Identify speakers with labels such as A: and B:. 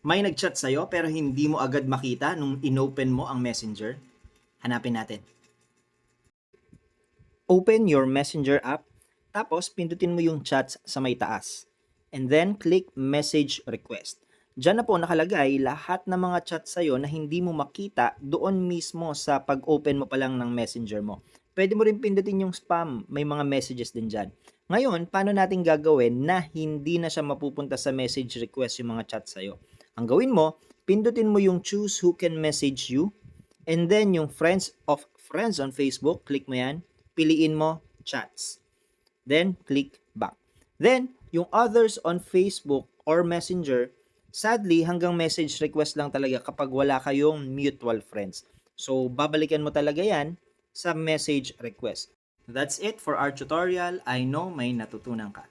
A: May nag-chat sa'yo pero hindi mo agad makita nung inopen mo ang messenger? Hanapin natin. Open your messenger app, tapos pindutin mo yung chats sa may taas. And then click message request. Diyan na po nakalagay lahat ng mga chat sa'yo na hindi mo makita doon mismo sa pag-open mo pa lang ng messenger mo. Pwede mo rin pindutin yung spam, may mga messages din dyan. Ngayon, paano natin gagawin na hindi na siya mapupunta sa message request yung mga chat sa'yo? Ang gawin mo, pindutin mo yung choose who can message you, and then yung friends of friends on Facebook, click mo yan, piliin mo chats. Then, click back. Then, yung others on Facebook or Messenger, sadly, hanggang message request lang talaga kapag wala kayong mutual friends. So, babalikan mo talaga yan sa message request. That's it for our tutorial. I know may natutunan ka.